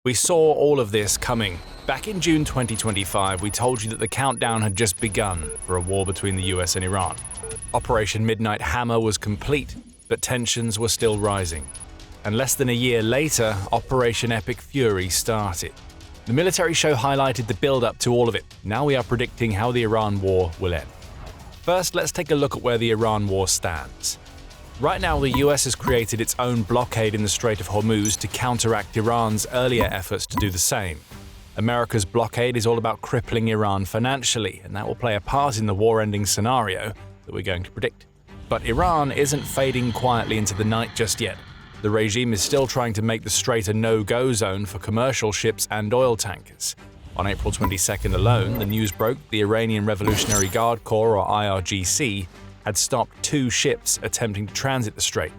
We saw all of this coming. Back in June 2025, we told you that the countdown had just begun for a war between the US and Iran. Operation Midnight Hammer was complete, but tensions were still rising. And less than a year later, Operation Epic Fury started. The military show highlighted the build-up to all of it. Now we are predicting how the Iran war will end. First, let's take a look at where the Iran war stands. Right now, the US has created its own blockade in the Strait of Hormuz to counteract Iran's earlier efforts to do the same. America's blockade is all about crippling Iran financially, and that will play a part in the war-ending scenario that we're going to predict. But Iran isn't fading quietly into the night just yet. The regime is still trying to make the strait a no-go zone for commercial ships and oil tankers. On April 22nd alone, the news broke the Iranian Revolutionary Guard Corps, or IRGC, had stopped 2 ships attempting to transit the strait.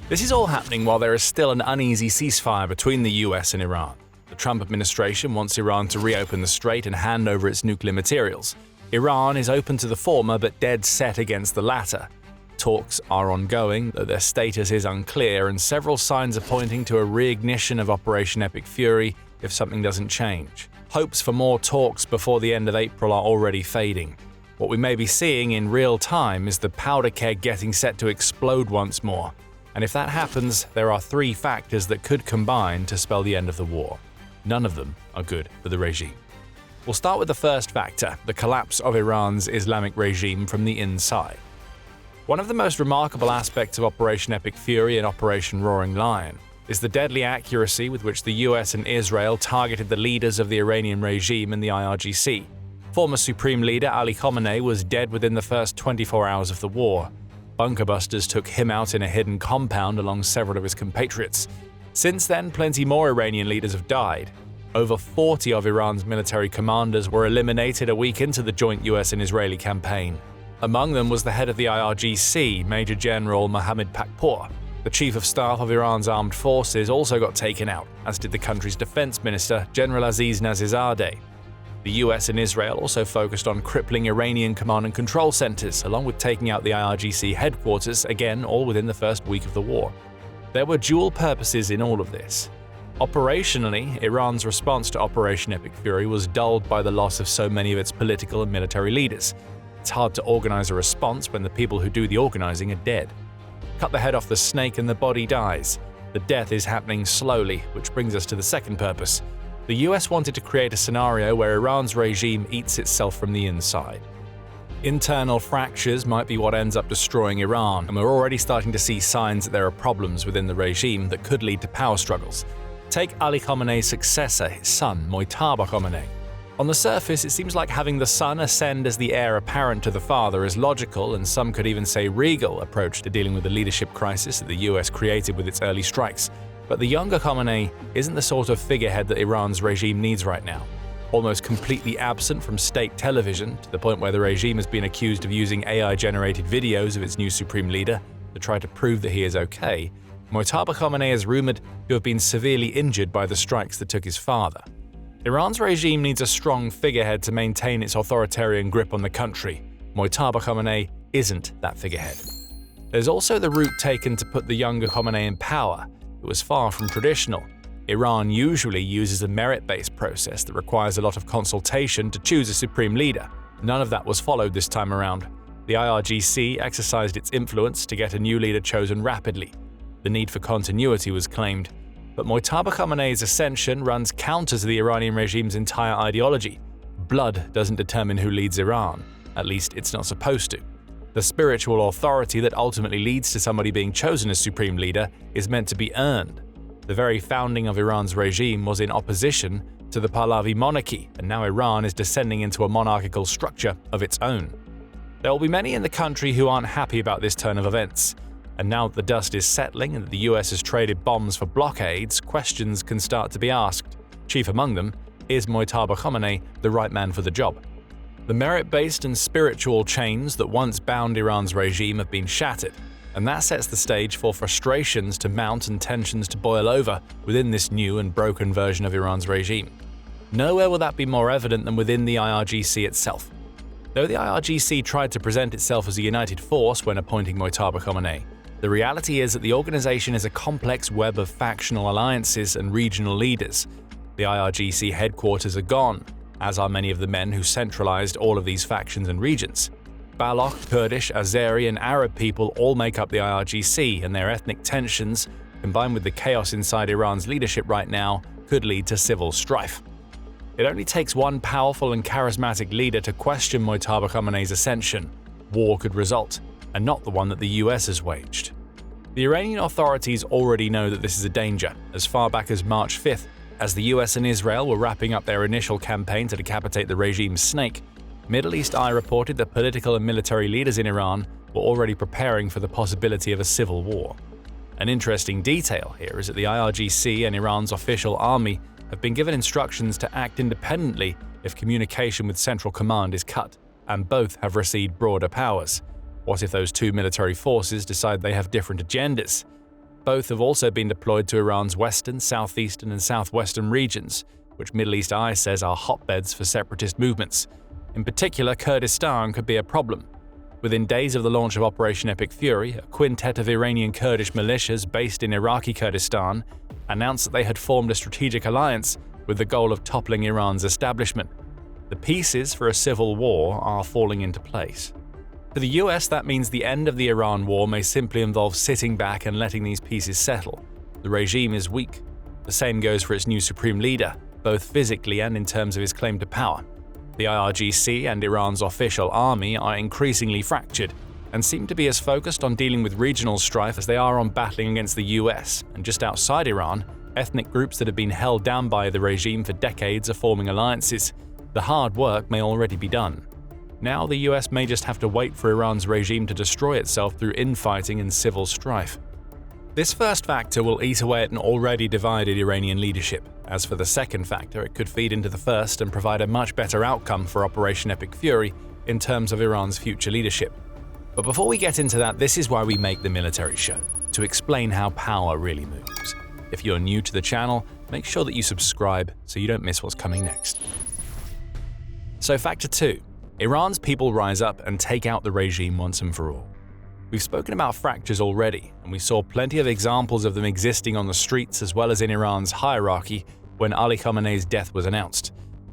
This is all happening while there is still an uneasy ceasefire between the US and Iran. The Trump administration wants Iran to reopen the strait and hand over its nuclear materials. Iran is open to the former but dead set against the latter. Talks are ongoing, though their status is unclear, and several signs are pointing to a reignition of Operation Epic Fury if something doesn't change. Hopes for more talks before the end of April are already fading. What we may be seeing in real time is the powder keg getting set to explode once more. And if that happens, there are 3 factors that could combine to spell the end of the war. None of them are good for the regime. We'll start with the first factor, the collapse of Iran's Islamic regime from the inside. One of the most remarkable aspects of Operation Epic Fury and Operation Roaring Lion is the deadly accuracy with which the US and Israel targeted the leaders of the Iranian regime and the IRGC. Former Supreme Leader Ali Khamenei was dead within the first 24 hours of the war. Bunker busters took him out in a hidden compound along several of his compatriots. Since then, plenty more Iranian leaders have died. Over 40 of Iran's military commanders were eliminated a week into the joint US and Israeli campaign. Among them was the head of the IRGC, Major General Mohammad Pakpour. The chief of staff of Iran's armed forces also got taken out, as did the country's defense minister, General Aziz Nasrizadeh. The US and Israel also focused on crippling Iranian command and control centers, along with taking out the IRGC headquarters, again all within the first week of the war. There were dual purposes in all of this. Operationally, Iran's response to Operation Epic Fury was dulled by the loss of so many of its political and military leaders. It's hard to organize a response when the people who do the organizing are dead. Cut the head off the snake and the body dies. The death is happening slowly, which brings us to the second purpose. The US wanted to create a scenario where Iran's regime eats itself from the inside. Internal fractures might be what ends up destroying Iran, and we're already starting to see signs that there are problems within the regime that could lead to power struggles. Take Ali Khamenei's successor, his son, Mojtaba Khamenei. On the surface, it seems like having the son ascend as the heir apparent to the father is logical, and some could even say regal, approach to dealing with the leadership crisis that the US created with its early strikes. But the younger Khamenei isn't the sort of figurehead that Iran's regime needs right now. Almost completely absent from state television, to the point where the regime has been accused of using AI-generated videos of its new supreme leader to try to prove that he is okay, Mojtaba Khamenei is rumored to have been severely injured by the strikes that took his father. Iran's regime needs a strong figurehead to maintain its authoritarian grip on the country. Mojtaba Khamenei isn't that figurehead. There's also the route taken to put the younger Khamenei in power. It was far from traditional. Iran usually uses a merit-based process that requires a lot of consultation to choose a supreme leader. None of that was followed this time around. The IRGC exercised its influence to get a new leader chosen rapidly. The need for continuity was claimed. But Mojtaba Khamenei's ascension runs counter to the Iranian regime's entire ideology. Blood doesn't determine who leads Iran. At least it's not supposed to. The spiritual authority that ultimately leads to somebody being chosen as supreme leader is meant to be earned. The very founding of Iran's regime was in opposition to the Pahlavi monarchy, and now Iran is descending into a monarchical structure of its own. There will be many in the country who aren't happy about this turn of events. And now that the dust is settling and that the US has traded bombs for blockades, questions can start to be asked. Chief among them, is Mojtaba Khamenei the right man for the job? The merit-based and spiritual chains that once bound Iran's regime have been shattered, and that sets the stage for frustrations to mount and tensions to boil over within this new and broken version of Iran's regime. Nowhere will that be more evident than within the IRGC itself. Though the IRGC tried to present itself as a united force when appointing Mojtaba Khamenei, the reality is that the organization is a complex web of factional alliances and regional leaders. The IRGC headquarters are gone, as are many of the men who centralized all of these factions and regions. Baloch, Kurdish, Azeri, and Arab people all make up the IRGC, and their ethnic tensions, combined with the chaos inside Iran's leadership right now, could lead to civil strife. It only takes one powerful and charismatic leader to question Mojtaba Khamenei's ascension. War could result, and not the one that the US has waged. The Iranian authorities already know that this is a danger, as far back as March 5th, as the US and Israel were wrapping up their initial campaign to decapitate the regime's snake. Middle East Eye reported that political and military leaders in Iran were already preparing for the possibility of a civil war. An interesting detail here is that the IRGC and Iran's official army have been given instructions to act independently if communication with Central Command is cut, and both have received broader powers. What if those two military forces decide they have different agendas? Both have also been deployed to Iran's western, southeastern, and southwestern regions, which Middle East Eye says are hotbeds for separatist movements. In particular, Kurdistan could be a problem. Within days of the launch of Operation Epic Fury, a quintet of Iranian Kurdish militias based in Iraqi Kurdistan announced that they had formed a strategic alliance with the goal of toppling Iran's establishment. The pieces for a civil war are falling into place. For the US, that means the end of the Iran war may simply involve sitting back and letting these pieces settle. The regime is weak. The same goes for its new supreme leader, both physically and in terms of his claim to power. The IRGC and Iran's official army are increasingly fractured and seem to be as focused on dealing with regional strife as they are on battling against the US, and just outside Iran, ethnic groups that have been held down by the regime for decades are forming alliances. The hard work may already be done. Now the US may just have to wait for Iran's regime to destroy itself through infighting and civil strife. This first factor will eat away at an already divided Iranian leadership. As for the second factor, it could feed into the first and provide a much better outcome for Operation Epic Fury in terms of Iran's future leadership. But before we get into that, this is why we make the military show, to explain how power really moves. If you're new to the channel, make sure that you subscribe so you don't miss what's coming next. So factor 2. Iran's people rise up and take out the regime once and for all. We've spoken about fractures already, and we saw plenty of examples of them existing on the streets as well as in Iran's hierarchy when Ali Khamenei's death was announced.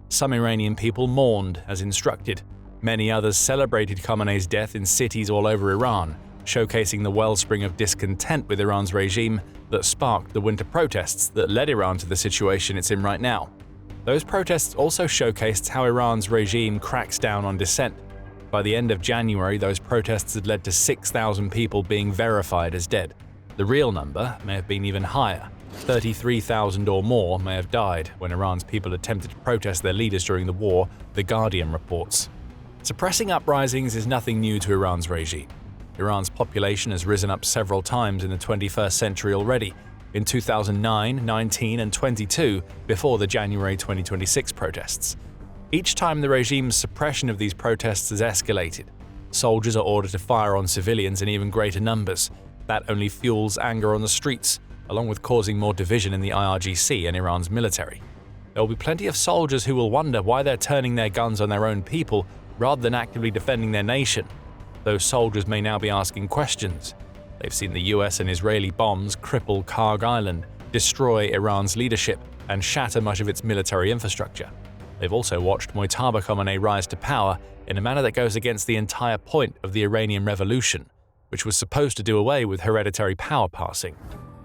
Some Iranian people mourned as instructed. Many others celebrated Khamenei's death in cities all over Iran, showcasing the wellspring of discontent with Iran's regime that sparked the winter protests that led Iran to the situation it's in right now. Those protests also showcased how Iran's regime cracks down on dissent. By the end of January, those protests had led to 6,000 people being verified as dead. The real number may have been even higher. 33,000 or more may have died when Iran's people attempted to protest their leaders during the war, The Guardian reports. Suppressing uprisings is nothing new to Iran's regime. Iran's population has risen up several times in the 21st century already, in 2009, 19, and 22, before the January 2026 protests. Each time the regime's suppression of these protests has escalated. Soldiers are ordered to fire on civilians in even greater numbers. That only fuels anger on the streets, along with causing more division in the IRGC and Iran's military. There will be plenty of soldiers who will wonder why they're turning their guns on their own people rather than actively defending their nation. Those soldiers may now be asking questions. They've seen the US and Israeli bombs cripple Karg Island, destroy Iran's leadership, and shatter much of its military infrastructure. They've also watched Mojtaba Khamenei rise to power in a manner that goes against the entire point of the Iranian Revolution, which was supposed to do away with hereditary power passing.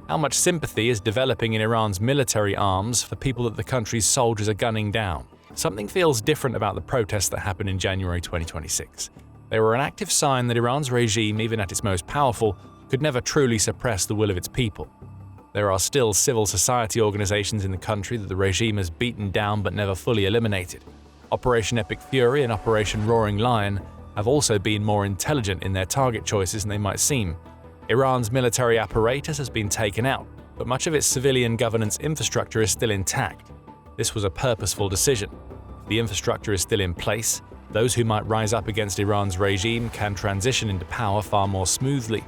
How much sympathy is developing in Iran's military arms for people that the country's soldiers are gunning down? Something feels different about the protests that happened in January 2026. They were an active sign that Iran's regime, even at its most powerful, could never truly suppress the will of its people. There are still civil society organizations in the country that the regime has beaten down but never fully eliminated. Operation Epic Fury and Operation Roaring Lion have also been more intelligent in their target choices than they might seem. Iran's military apparatus has been taken out, but much of its civilian governance infrastructure is still intact. This was a purposeful decision. If the infrastructure is still in place, those who might rise up against Iran's regime can transition into power far more smoothly.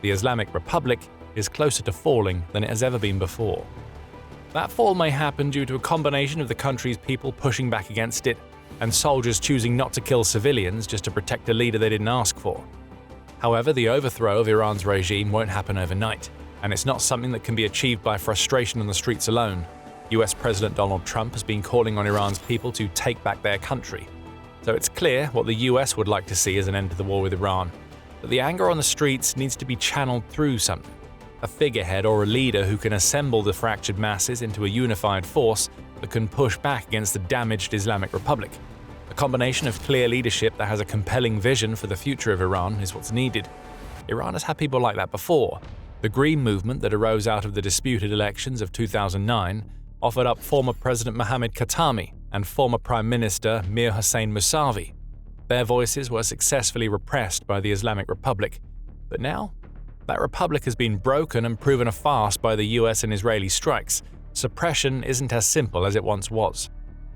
The Islamic Republic is closer to falling than it has ever been before. That fall may happen due to a combination of the country's people pushing back against it and soldiers choosing not to kill civilians just to protect a leader they didn't ask for. However, the overthrow of Iran's regime won't happen overnight, and it's not something that can be achieved by frustration on the streets alone. US President Donald Trump has been calling on Iran's people to take back their country. So it's clear what the US would like to see as an end to the war with Iran. But the anger on the streets needs to be channeled through something. A figurehead or a leader who can assemble the fractured masses into a unified force that can push back against the damaged Islamic Republic. A combination of clear leadership that has a compelling vision for the future of Iran is what's needed. Iran has had people like that before. The Green Movement that arose out of the disputed elections of 2009 offered up former President Mohammad Khatami and former Prime Minister Mir Hossein Mousavi. Their voices were successfully repressed by the Islamic Republic. But now, that republic has been broken and proven a farce by the US and Israeli strikes. Suppression isn't as simple as it once was.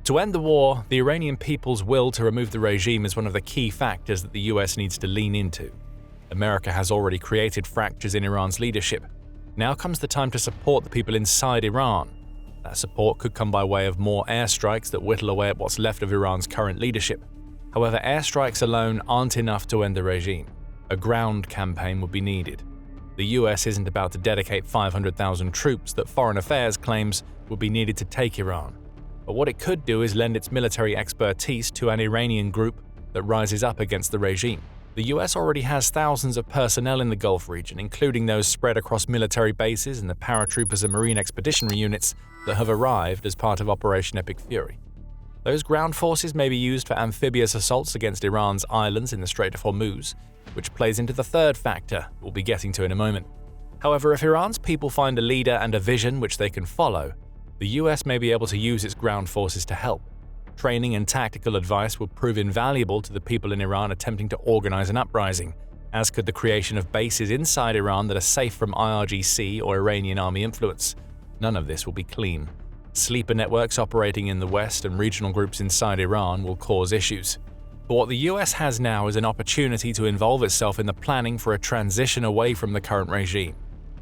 To end the war, the Iranian people's will to remove the regime is one of the key factors that the US needs to lean into. America has already created fractures in Iran's leadership. Now comes the time to support the people inside Iran. That support could come by way of more airstrikes that whittle away at what's left of Iran's current leadership. However, airstrikes alone aren't enough to end the regime. A ground campaign would be needed. The US isn't about to dedicate 500,000 troops that Foreign Affairs claims would be needed to take Iran. But what it could do is lend its military expertise to an Iranian group that rises up against the regime. The US already has thousands of personnel in the Gulf region, including those spread across military bases and the paratroopers and Marine expeditionary units that have arrived as part of Operation Epic Fury. Those ground forces may be used for amphibious assaults against Iran's islands in the Strait of Hormuz, which plays into the third factor we'll be getting to in a moment. However, if Iran's people find a leader and a vision which they can follow, the US may be able to use its ground forces to help. Training and tactical advice will prove invaluable to the people in Iran attempting to organize an uprising, as could the creation of bases inside Iran that are safe from IRGC or Iranian army influence. None of this will be clean. Sleeper networks operating in the West and regional groups inside Iran will cause issues. But what the US has now is an opportunity to involve itself in the planning for a transition away from the current regime.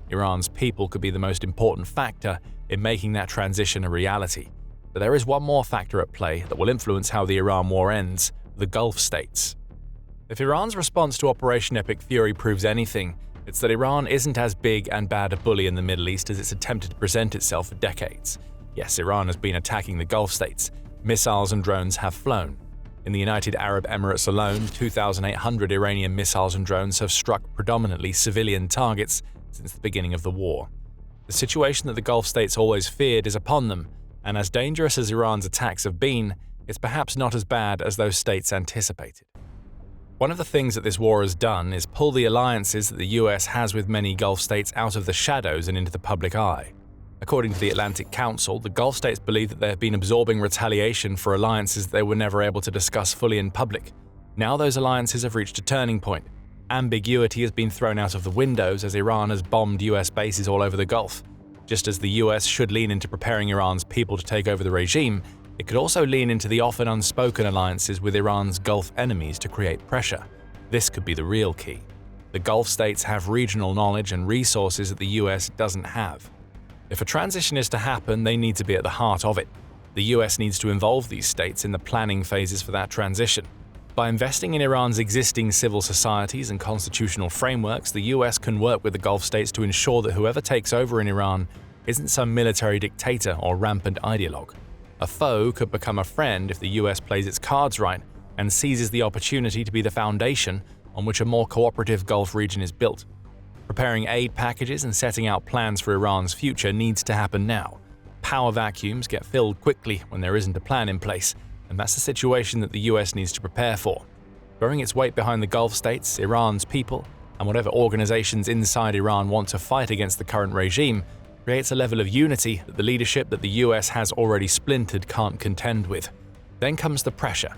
Iran's people could be the most important factor in making that transition a reality. But there is one more factor at play that will influence how the Iran war ends: the Gulf states. If Iran's response to Operation Epic Fury proves anything, it's that Iran isn't as big and bad a bully in the Middle East as it's attempted to present itself for decades. Yes, Iran has been attacking the Gulf states. Missiles and drones have flown. In the United Arab Emirates alone, 2,800 Iranian missiles and drones have struck predominantly civilian targets since the beginning of the war. The situation that the Gulf states always feared is upon them, and as dangerous as Iran's attacks have been, it's perhaps not as bad as those states anticipated. One of the things that this war has done is pull the alliances that the US has with many Gulf states out of the shadows and into the public eye. According to the Atlantic Council, the Gulf states believe that they have been absorbing retaliation for alliances they were never able to discuss fully in public. Now those alliances have reached a turning point. Ambiguity has been thrown out of the windows as Iran has bombed US bases all over the Gulf. Just as the US should lean into preparing Iran's people to take over the regime, it could also lean into the often unspoken alliances with Iran's Gulf enemies to create pressure. This could be the real key. The Gulf states have regional knowledge and resources that the US doesn't have. If a transition is to happen, they need to be at the heart of it. The US needs to involve these states in the planning phases for that transition. By investing in Iran's existing civil societies and constitutional frameworks, the US can work with the Gulf states to ensure that whoever takes over in Iran isn't some military dictator or rampant ideologue. A foe could become a friend if the US plays its cards right and seizes the opportunity to be the foundation on which a more cooperative Gulf region is built. Preparing aid packages and setting out plans for Iran's future needs to happen now. Power vacuums get filled quickly when there isn't a plan in place, and that's the situation that the US needs to prepare for. Throwing its weight behind the Gulf states, Iran's people, and whatever organizations inside Iran want to fight against the current regime creates a level of unity that the leadership that the US has already splintered can't contend with. Then comes the pressure.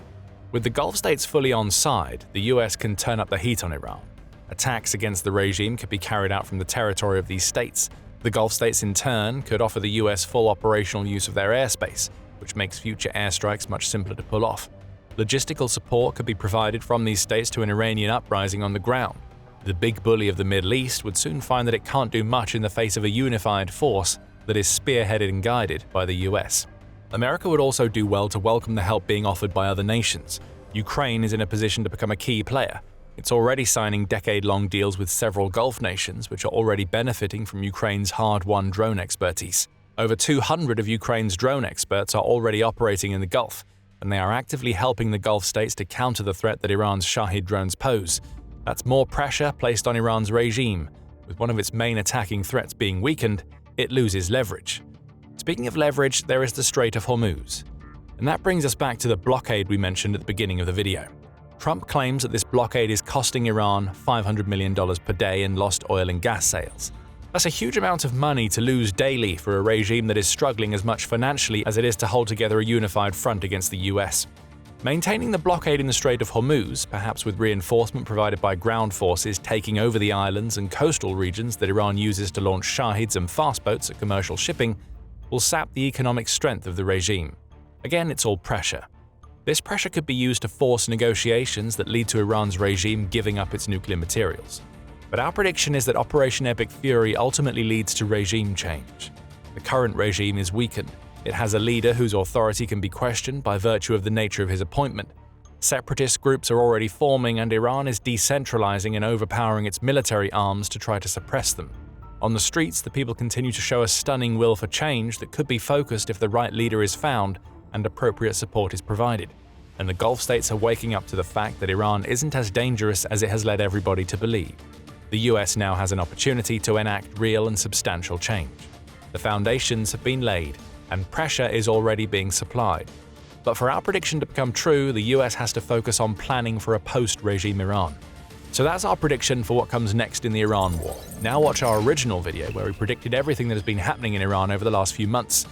With the Gulf states fully on side, the US can turn up the heat on Iran. Attacks against the regime could be carried out from the territory of these states. The Gulf states in turn could offer the US full operational use of their airspace, which makes future airstrikes much simpler to pull off. Logistical support could be provided from these states to an Iranian uprising on the ground. The big bully of the Middle East would soon find that it can't do much in the face of a unified force that is spearheaded and guided by the US. America would also do well to welcome the help being offered by other nations. Ukraine is in a position to become a key player. It's already signing decade-long deals with several Gulf nations, which are already benefiting from Ukraine's hard-won drone expertise. Over 200 of Ukraine's drone experts are already operating in the Gulf, and they are actively helping the Gulf states to counter the threat that Iran's Shahid drones pose. That's more pressure placed on Iran's regime. With one of its main attacking threats being weakened, it loses leverage. Speaking of leverage, there is the Strait of Hormuz. And that brings us back to the blockade we mentioned at the beginning of the video. Trump claims that this blockade is costing Iran $500 million per day in lost oil and gas sales. That's a huge amount of money to lose daily for a regime that is struggling as much financially as it is to hold together a unified front against the US. Maintaining the blockade in the Strait of Hormuz, perhaps with reinforcement provided by ground forces taking over the islands and coastal regions that Iran uses to launch Shahids and fastboats at commercial shipping, will sap the economic strength of the regime. Again, it's all pressure. This pressure could be used to force negotiations that lead to Iran's regime giving up its nuclear materials. But our prediction is that Operation Epic Fury ultimately leads to regime change. The current regime is weakened. It has a leader whose authority can be questioned by virtue of the nature of his appointment. Separatist groups are already forming, and Iran is decentralizing and overpowering its military arms to try to suppress them. On the streets, the people continue to show a stunning will for change that could be focused if the right leader is found and appropriate support is provided. And the Gulf states are waking up to the fact that Iran isn't as dangerous as it has led everybody to believe. The US now has an opportunity to enact real and substantial change. The foundations have been laid, and pressure is already being supplied. But for our prediction to become true, the US has to focus on planning for a post-regime Iran. So that's our prediction for what comes next in the Iran war. Now watch our original video where we predicted everything that has been happening in Iran over the last few months.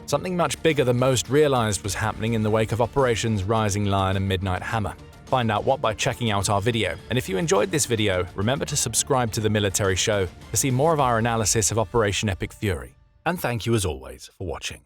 Something much bigger than most realized was happening in the wake of Operations Rising Lion and Midnight Hammer. Find out what by checking out our video. And if you enjoyed this video, remember to subscribe to The Military Show to see more of our analysis of Operation Epic Fury. And thank you as always for watching.